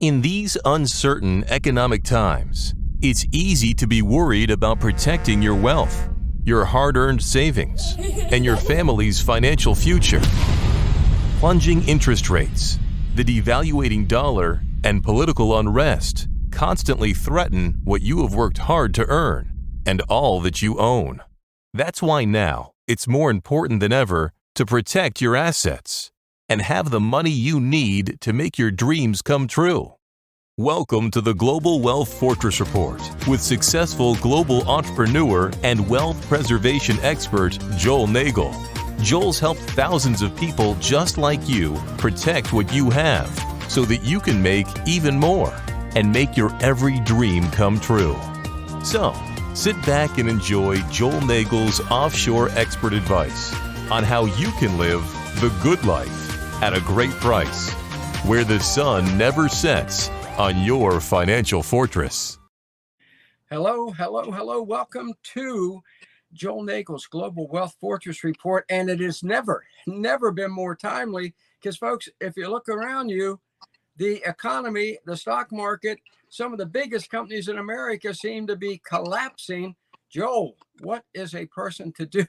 In these uncertain economic times, it's easy to be worried about protecting your wealth, your hard-earned savings, and your family's financial future. Plunging interest rates, the devaluating dollar, and political unrest constantly threaten what you have worked hard to earn and all that you own. That's why now it's more important than ever to protect your assets and have the money you need to make your dreams come true. Welcome to the Global Wealth Fortress Report with successful global entrepreneur and wealth preservation expert Joel Nagel. Joel's helped thousands of people just like you protect what you have so that you can make even more and make your every dream come true. So, sit back and enjoy Joel Nagel's offshore expert advice on how you can live the good life at a great price, where the sun never sets on your financial fortress. Hello. Welcome to Joel Nagel's Global Wealth Fortress Report. And it has never been more timely because, folks, if you look around you, the economy, the stock market, some of the biggest companies in America seem to be collapsing. Joel, what is a person to do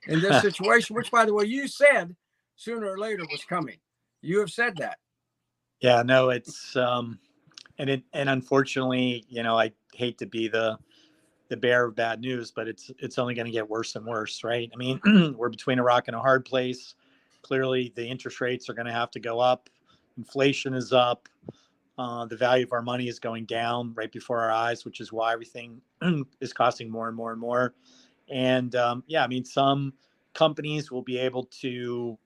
in this situation, which, by the way, you said sooner or later was coming? You have said that. Yeah, no, it's and unfortunately, I hate to be the bearer of bad news, but it's only going to get worse and worse, right? I mean, we're between a rock and a hard place. Clearly, the interest rates are going to have to go up. Inflation is up. The value of our money is going down right before our eyes, which is why everything is costing more and more and more. And some companies will be able to,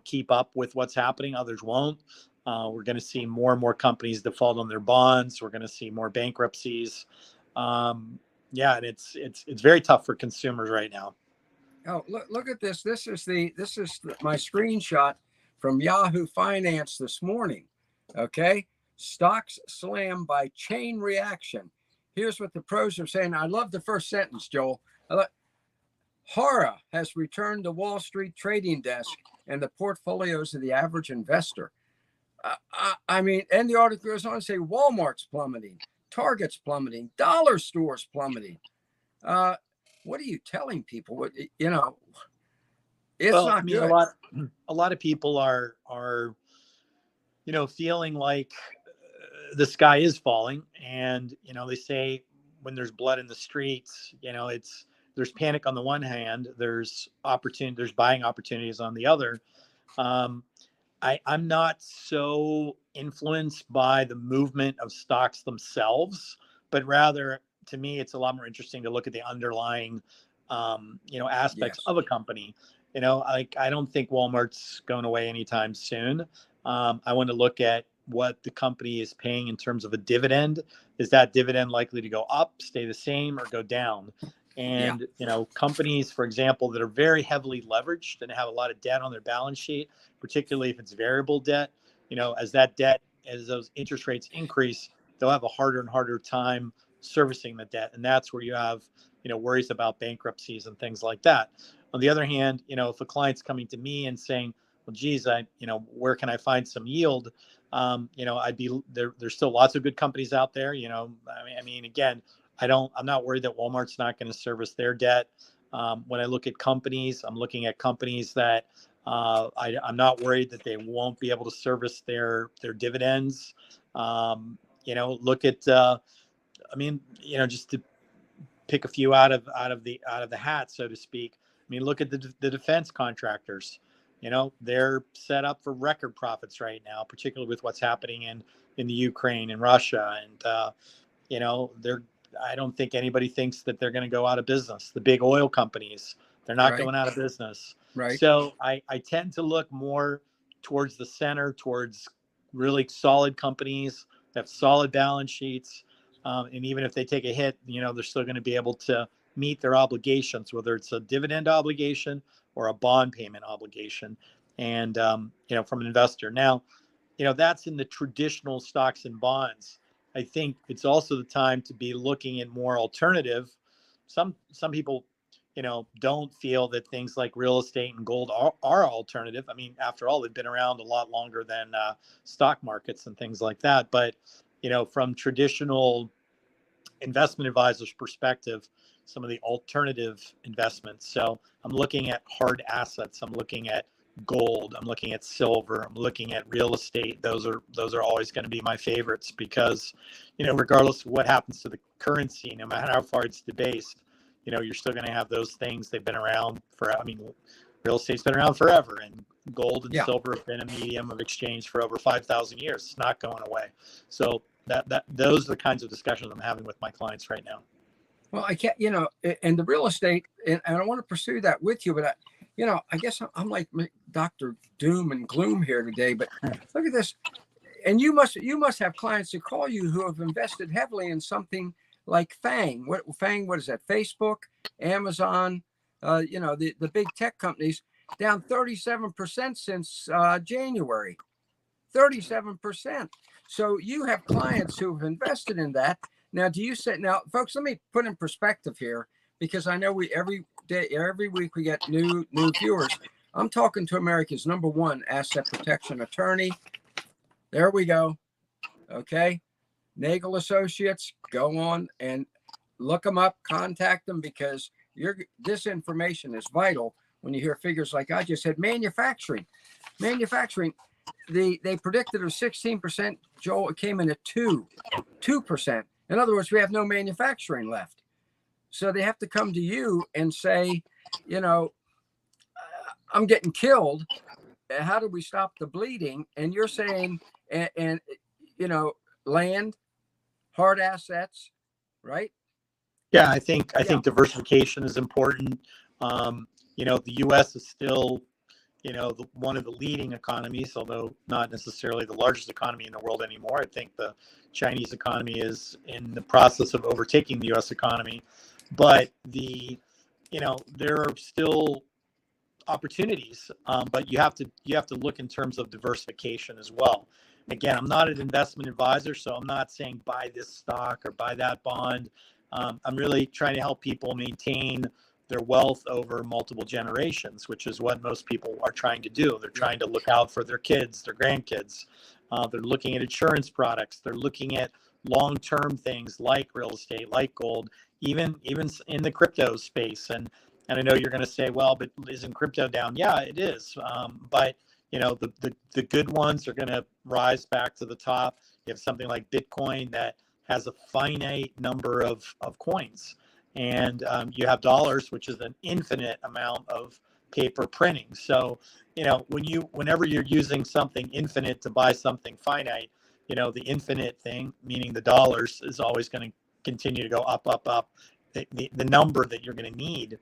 keep up with what's happening. Others won't. We're going to see more and more companies default on their bonds. We're going to see more bankruptcies. And it's very tough for consumers right now. Oh, look at this. This is my screenshot from Yahoo Finance this morning. Okay. Stocks slam by chain reaction. Here's what the pros are saying. I love the first sentence, Joel. Horror has returned to Wall Street trading desk and the portfolios of the average investor. And the article goes on to say Walmart's plummeting, Target's plummeting, dollar stores plummeting. What are you telling people? It's not good. A lot of people are feeling like the sky is falling, and they say when there's blood in the streets, there's panic on the one hand, there's buying opportunities on the other. I'm not so influenced by the movement of stocks themselves, but rather, to me, it's a lot more interesting to look at the underlying, aspects of a company. I don't think Walmart's going away anytime soon. I want to look at what the company is paying in terms of a dividend. Is that dividend likely to go up, stay the same, or go down? And, companies, for example, that are very heavily leveraged and have a lot of debt on their balance sheet, particularly if it's variable debt, as those interest rates increase, they'll have a harder and harder time servicing the debt. And that's where you have, worries about bankruptcies and things like that. On the other hand, if a client's coming to me and saying, well, geez, where can I find some yield? There's still lots of good companies out there. Again, I'm not worried that Walmart's not going to service their debt. When I look at companies, I'm looking at companies that I'm not worried that they won't be able to service their dividends. Look at, just to pick a few out of the hat, so to speak. Look at the defense contractors. They're set up for record profits right now, particularly with what's happening in the Ukraine and Russia. And, I don't think anybody thinks that they're going to go out of business. The big oil companies, they're not going out of business. Right. So I tend to look more towards the center, towards really solid companies that have solid balance sheets. And even if they take a hit, they're still going to be able to meet their obligations, whether it's a dividend obligation or a bond payment obligation. And, from an investor. Now, that's in the traditional stocks and bonds. I think it's also the time to be looking at more alternative. Some people, don't feel that things like real estate and gold are alternative. I mean, after all, they've been around a lot longer than stock markets and things like that. But, from traditional investment advisors' perspective, some of the alternative investments. So I'm looking at hard assets. I'm looking at gold. I'm looking at silver. I'm looking at real estate. Those are always going to be my favorites because, regardless of what happens to the currency, no matter how far it's debased, you're still going to have those things. They've been around real estate's been around forever, and gold and silver have been a medium of exchange for over 5,000 years. It's not going away. So those are the kinds of discussions I'm having with my clients right now. Well, I can't, and the real estate, and I want to pursue that with you, but I guess I'm like Dr. Doom and Gloom here today, but look at this. And you must have clients who call you who have invested heavily in something like FANG. What is that? Facebook, Amazon, the big tech companies, down 37% since January. 37%. So you have clients who have invested in that. Now, folks, let me put in perspective here, because I know every week we get new viewers. I'm talking to America's #1 asset protection attorney. There we go. Okay. Nagel Associates, go on and look them up, contact them, because this information is vital when you hear figures like I just said. Manufacturing, they predicted it was 16%. Joel, it came in at 2%. In other words, we have no manufacturing left. So they have to come to you and say, I'm getting killed. How do we stop the bleeding? And you're saying, and land, hard assets, right? Yeah, I think diversification is important. The U.S. is still, one of the leading economies, although not necessarily the largest economy in the world anymore. I think the Chinese economy is in the process of overtaking the U.S. economy, but there are still opportunities, but you have to look in terms of diversification as well. Again, I'm not an investment advisor, so I'm not saying buy this stock or buy that bond. I'm really trying to help people maintain their wealth over multiple generations, which is what most people are trying to do. They're trying to look out for their kids, their grandkids. They're looking at insurance products. They're looking at long-term things like real estate, like gold, even in the crypto space. And I know you're going to say, well, but isn't crypto down? Yeah, it is. But the good ones are going to rise back to the top. You have something like Bitcoin that has a finite number of coins. And you have dollars, which is an infinite amount of paper printing. So, whenever you're using something infinite to buy something finite, the infinite thing, meaning the dollars, is always going to continue to go up, up, up. The number that you're going to need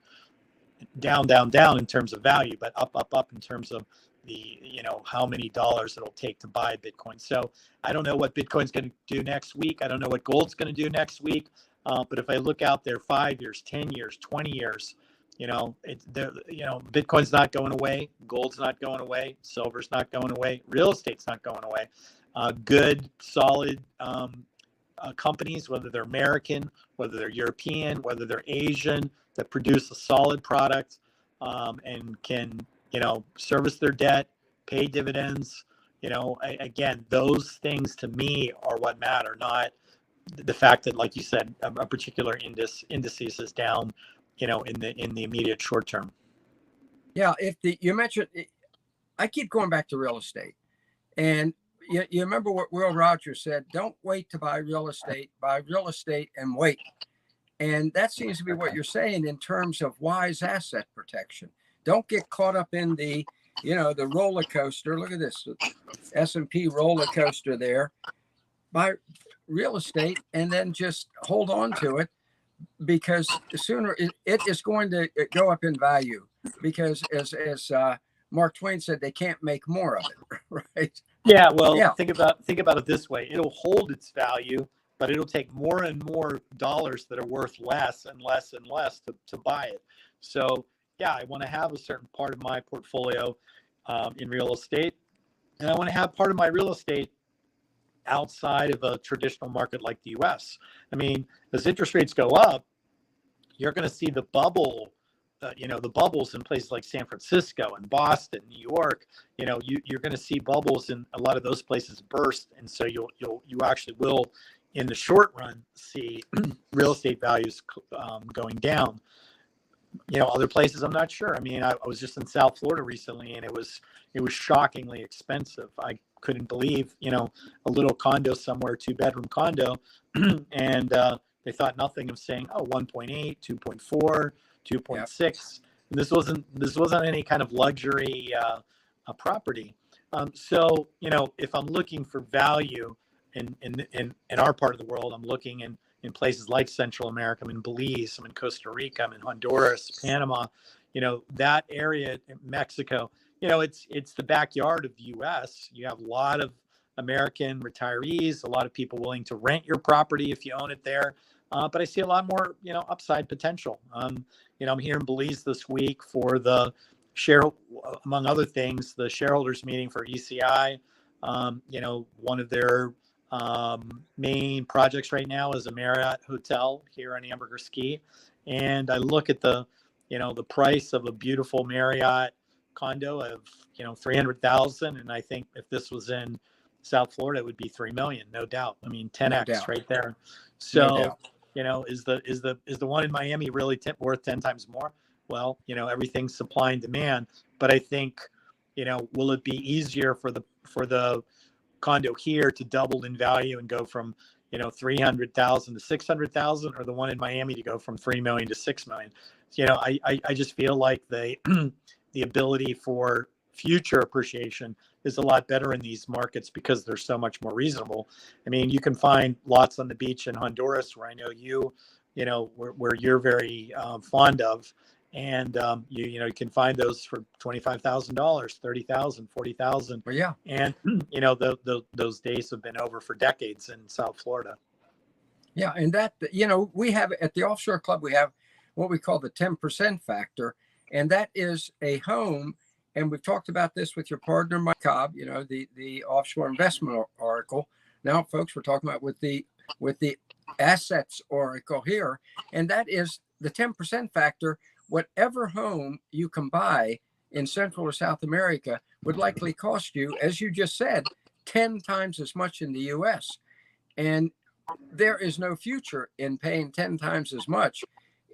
down, down, down in terms of value, but up, up, up in terms of the, how many dollars it'll take to buy Bitcoin. So I don't know what Bitcoin's going to do next week. I don't know what gold's going to do next week. But if I look out there 5 years, 10 years, 20 years, Bitcoin's not going away. Gold's not going away. Silver's not going away. Real estate's not going away. Good, solid companies, whether they're American, whether they're European, whether they're Asian, that produce a solid product and can, service their debt, pay dividends. Again, those things to me are what matter, not the fact that, like you said, a particular indices is down, in the immediate short term. Yeah, you mentioned, I keep going back to real estate, and you remember what Will Rogers said: don't wait to buy real estate and wait. And that seems to be what you're saying in terms of wise asset protection. Don't get caught up in the roller coaster. Look at this S&P roller coaster there. Buy real estate and then just hold on to it, because sooner it is going to go up in value, because as Mark Twain said, they can't make more of it, right? Yeah, well, yeah. Think about it this way. It'll hold its value, but it'll take more and more dollars that are worth less and less and less to buy it. So yeah, I want to have a certain part of my portfolio in real estate, and I want to have part of my real estate outside of a traditional market like the U.S. I mean, as interest rates go up, you're going to see the bubble the bubbles in places like San Francisco and Boston, New York, you're going to see bubbles in a lot of those places burst. And so you actually will, in the short run, see real estate values going down. Other places, I'm not sure. I mean, I was just in South Florida recently, and it was shockingly expensive. I couldn't believe, a little condo somewhere, 2-bedroom condo, and they thought nothing of saying, oh, 1.8, 2.4, 2.6. And this wasn't any kind of luxury property. So, if I'm looking for value in our part of the world, I'm looking in places like Central America. I'm in Belize, I'm in Costa Rica, I'm in Honduras, Panama, that area, Mexico, it's the backyard of the US. You have a lot of American retirees, a lot of people willing to rent your property if you own it there. But I see a lot more, upside potential. I'm here in Belize this week for the among other things, the shareholders meeting for ECI. One of their main projects right now is a Marriott hotel here on Ambergris Key. And I look at the price of a beautiful Marriott condo of, $300,000. And I think if this was in South Florida, it would be $3 million, no doubt. I mean, 10x right there. So, is the one in Miami really worth 10 times more? Well, everything's supply and demand, but I think, will it be easier for the condo here to double in value and go from, 300,000 to 600,000, or the one in Miami to go from 3 million to 6 million? I just feel like the ability for future appreciation is a lot better in these markets because they're so much more reasonable. I mean, you can find lots on the beach in Honduras, where I know where you're very fond of. And you can find those for $25,000, $30,000, $40,000. Well, yeah. And those days have been over for decades in South Florida. Yeah, and that we have at the Offshore Club, we have what we call the 10% factor, and that is a home. And we've talked about this with your partner, Mike Cobb, the offshore investment oracle. Now, folks, we're talking about with the assets oracle here, and that is the 10% factor. Whatever home you can buy in Central or South America would likely cost you, as you just said, 10 times as much in the U.S. And there is no future in paying 10 times as much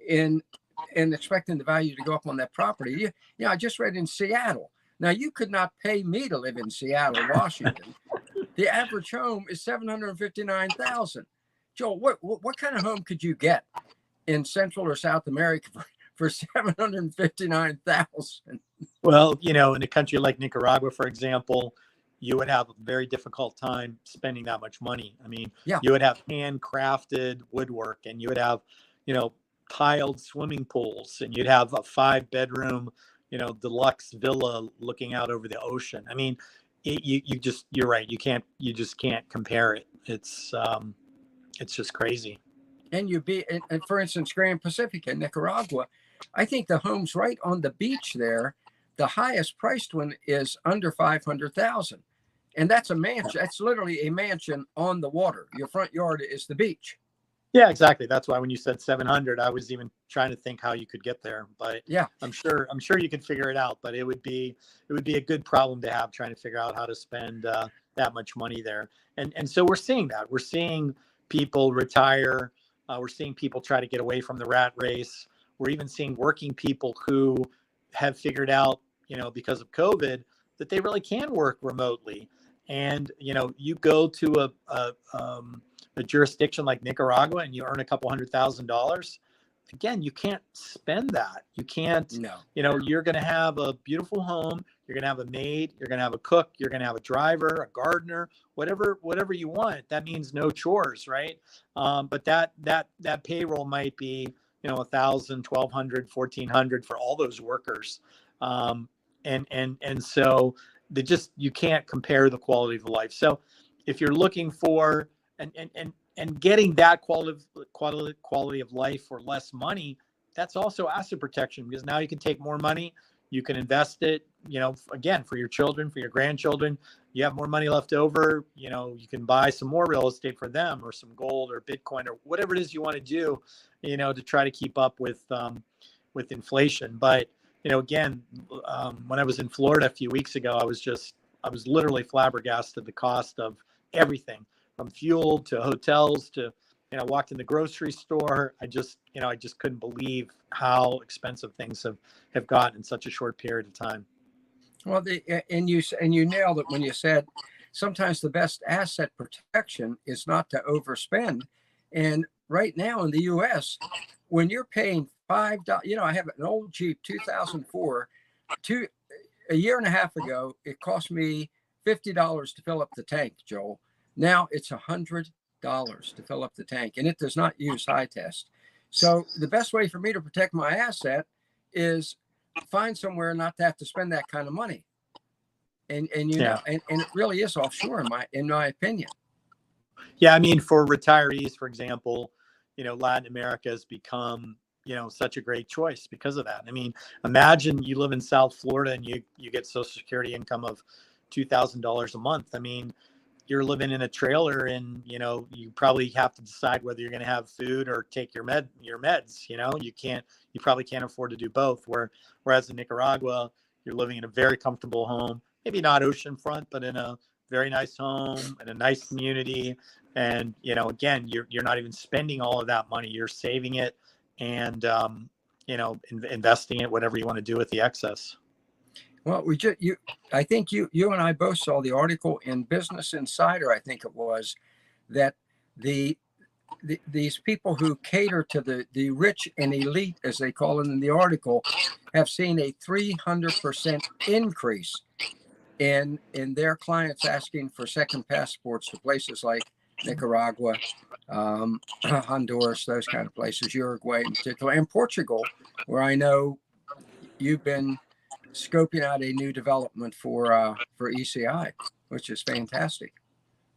in expecting the value to go up on that property. I just read in Seattle. Now, you could not pay me to live in Seattle, Washington. The average home is $759,000. Joel, what kind of home could you get in Central or South America for $759,000? Well, in a country like Nicaragua, for example, you would have a very difficult time spending that much money. I mean, you would have handcrafted woodwork, and you would have, tiled swimming pools, and you'd have a 5-bedroom, deluxe villa looking out over the ocean. I mean, you're right. You just can't compare it. It's just crazy. And and for instance, Grand Pacific in Nicaragua, I think the homes right on the beach there, the highest priced one is under 500,000. And that's a mansion. That's literally a mansion on the water. Your front yard is the beach. Yeah, exactly. That's why when you said 700, I was even trying to think how you could get there. But yeah, I'm sure you could figure it out. But it would be a good problem to have, trying to figure out how to spend that much money there. And so we're seeing that. We're seeing people retire. We're seeing people try to get away from the rat race. We're even seeing working people who have figured out, because of COVID, that they really can work remotely. And you go to a jurisdiction like Nicaragua and you earn a couple $100,000. Again, you can't spend that. You can't. No. You're going to have a beautiful home. You're going to have a maid. You're going to have a cook. You're going to have a driver, a gardener, whatever you want. That means no chores, right? But that payroll might be $1,000, $1,200, $1,400 for all those workers. And so you can't compare the quality of life. So if you're looking for and getting that quality of life for less money, that's also asset protection, because now you can take more money, you can invest it, again, for your children, for your grandchildren. You have more money left over, you can buy some more real estate for them, or some gold or Bitcoin or whatever it is you want to do, to try to keep up with with inflation. But, again, when I was in Florida a few weeks ago, I was literally flabbergasted the cost of everything from fuel to hotels to, walked in the grocery store. I just couldn't believe how expensive things have gotten in such a short period of time. Well, and you nailed it when you said sometimes the best asset protection is not to overspend. And right now in the U.S., when you're paying $5, I have an old Jeep 2004. A year and a half ago, it cost me $50 to fill up the tank, Joel. Now it's $100 to fill up the tank, and it does not use high test. So the best way for me to protect my asset is find somewhere not to have to spend that kind of money. And it really is offshore in my opinion. Yeah, I mean, for retirees, for example, Latin America has become, such a great choice because of that. I mean, imagine you live in South Florida and you get Social Security income of $2,000 a month. I mean, you're living in a trailer and, you probably have to decide whether you're going to have food or take your meds. You probably can't afford to do both. Whereas in Nicaragua, you're living in a very comfortable home, maybe not oceanfront, but in a very nice home and a nice community. And, again, you're not even spending all of that money. You're saving it and, investing it, whatever you want to do with the excess. Well, I think you and I both saw the article in Business Insider, I think it was, that these people who cater to the rich and elite, as they call it in the article, have seen a 300% increase in their clients asking for second passports to places like Nicaragua, Honduras, those kind of places, Uruguay in particular, and Portugal, where I know you've been scoping out a new development for ECI, which is fantastic.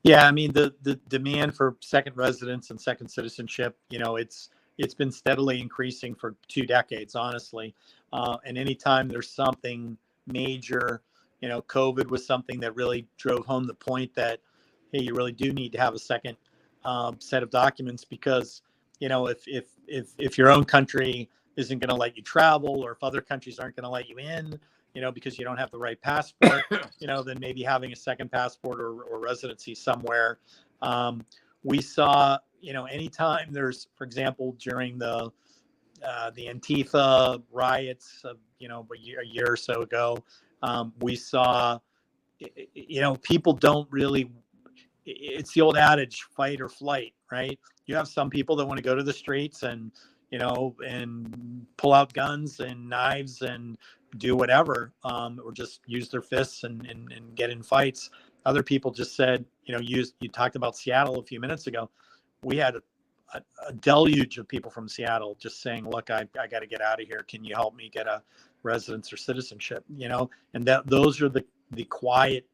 Yeah, I mean, the demand for second residence and second citizenship, it's been steadily increasing for 2 decades, honestly. And anytime there's something major, COVID was something that really drove home the point that, hey, you really do need to have a second set of documents because, if your own country isn't going to let you travel, or if other countries aren't going to let you in, because you don't have the right passport, then maybe having a second passport or residency somewhere. We saw, anytime there's, for example, during the Antifa riots of, a year or so ago, we saw, people don't really, it's the old adage, fight or flight, right? You have some people that want to go to the streets and, and pull out guns and knives and do whatever, or just use their fists and get in fights. Other people just said, you talked about Seattle a few minutes ago. We had a deluge of people from Seattle just saying, look, I got to get out of here. Can you help me get a residence or citizenship? And those are the quiet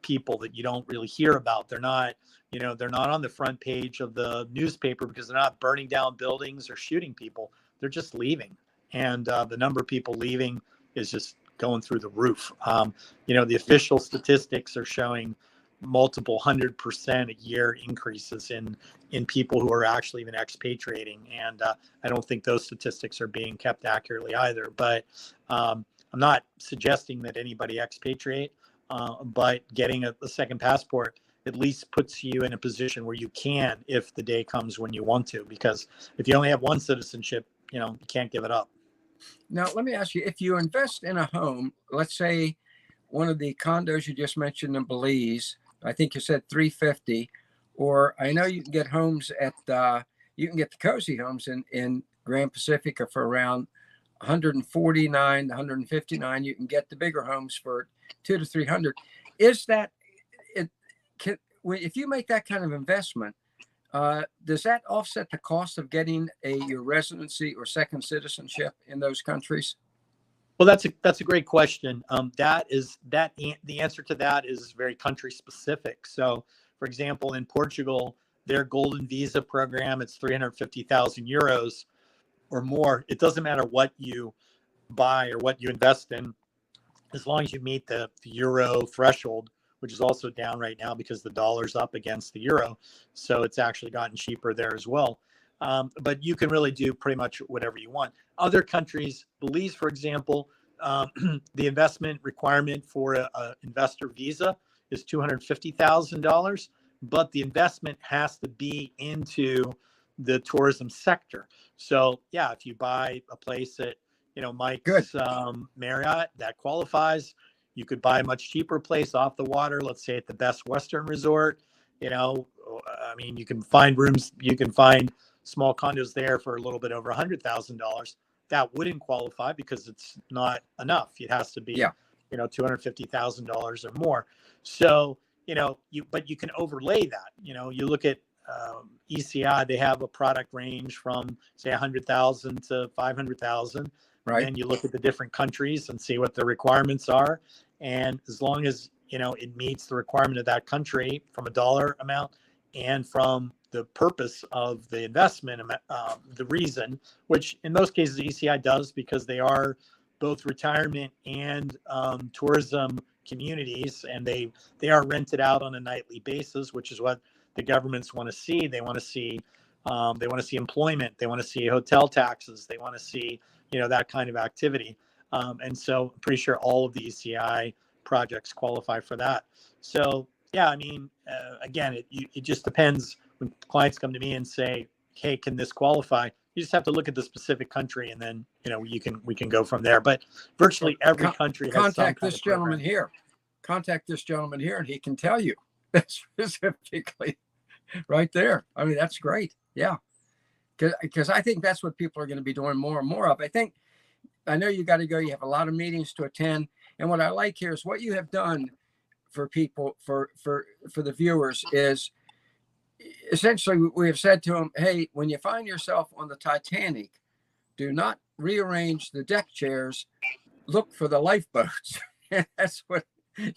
people that you don't really hear about. They're not on the front page of the newspaper because they're not burning down buildings or shooting people. They're just leaving. And the number of people leaving is just going through the roof. The official statistics are showing multiple 100% a year increases in people who are actually even expatriating. And I don't think those statistics are being kept accurately either. But I'm not suggesting that anybody expatriate, but getting a second passport at least puts you in a position where you can, if the day comes when you want to, because if you only have one citizenship, you can't give it up. Now, let me ask you, if you invest in a home, let's say one of the condos you just mentioned in Belize, I think you said 350, or I know you can get homes you can get the cozy homes in Grand Pacifica for around 149, 159. You can get the bigger homes for 200 to 300. Is that if you make that kind of investment, does that offset the cost of getting your residency or second citizenship in those countries? Well, that's a great question. The answer to that is very country specific. So, for example, in Portugal, their golden visa program, it's 350,000 euros or more. It doesn't matter what you buy or what you invest in, as long as you meet the euro threshold, which is also down right now because the dollar's up against the euro. So it's actually gotten cheaper there as well. But you can really do pretty much whatever you want. Other countries, Belize, for example, the investment requirement for a investor visa is $250,000, but the investment has to be into the tourism sector. So yeah, if you buy a place at, Mike's Marriott, that qualifies. You could buy a much cheaper place off the water, let's say at the Best Western Resort. You can find rooms, you can find small condos there for a little bit over $100,000. That wouldn't qualify because it's not enough. It has to be, $250,000 or more. So, but you can overlay that. You look at ECI, they have a product range from say 100,000 to 500,000. Right. And then you look at the different countries and see what the requirements are. And as long as, it meets the requirement of that country from a dollar amount and from the purpose of the investment, the reason, which in most cases ECI does because they are both retirement and tourism communities, and they are rented out on a nightly basis, which is what the governments want to see. They want to see employment. They want to see hotel taxes. They want to see that kind of activity. And so I'm pretty sure all of the ECI projects qualify for that. So yeah, again, it just depends. When clients come to me and say, "Hey, can this qualify?" You just have to look at the specific country, and then we can go from there. But virtually every country has contact this gentleman here. Contact this gentleman here, and he can tell you specifically right there. That's great. Yeah, because I think that's what people are going to be doing more and more of. I know you got to go. You have a lot of meetings to attend, and what I like here is what you have done for people, for the viewers, is essentially we have said to them, hey, when you find yourself on the Titanic, do not rearrange the deck chairs, look for the lifeboats. And that's what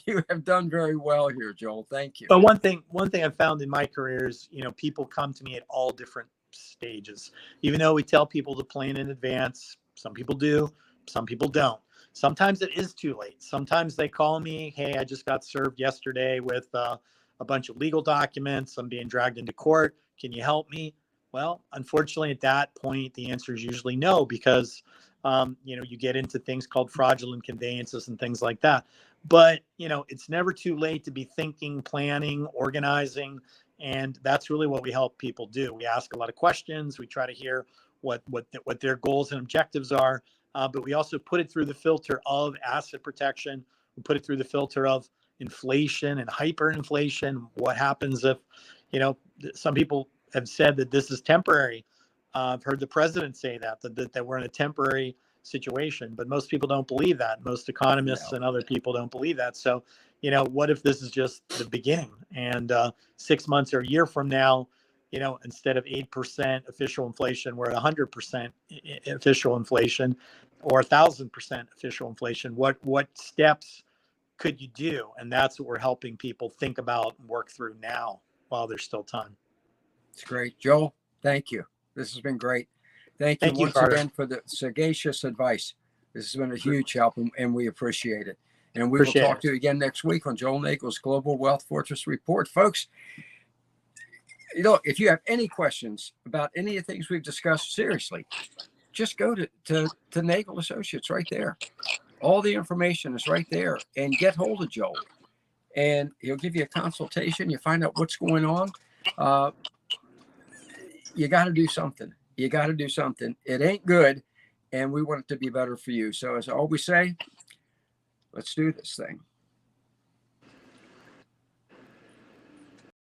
you have done very well here, Joel. Thank you. But one thing I've found in my career is, people come to me at all different stages. Even though we tell people to plan in advance, some people do, some people don't. Sometimes it is too late. Sometimes they call me, hey, I just got served yesterday with a bunch of legal documents. I'm being dragged into court. Can you help me? Well, unfortunately, at that point, the answer is usually no, because, you get into things called fraudulent conveyances and things like that. But, it's never too late to be thinking, planning, organizing. And that's really what we help people do. We ask a lot of questions. We try to hear what their goals and objectives are. But we also put it through the filter of asset protection. We put it through the filter of inflation and hyperinflation. What happens if, some people have said that this is temporary. I've heard the president say that we're in a temporary situation, but most people don't believe that. Most economists and other people don't believe that. So, what if this is just the beginning? And 6 months or a year from now, instead of 8% official inflation, we're at 100% official inflation, or 1,000% official inflation. What steps could you do? And that's what we're helping people think about and work through now while there's still time. It's great. Joel, thank you. This has been great. Thank you once again for the sagacious advice. This has been a huge help, and we appreciate it. And we will talk to you again next week on Joel Nagel's Global Wealth Fortress Report. Folks, if you have any questions about any of the things we've discussed, seriously, just go to Nagel Associates right there. All the information is right there, and get hold of Joel. And he'll give you a consultation. You find out what's going on. You got to do something. You got to do something. It ain't good, and we want it to be better for you. So as I always say, let's do this thing.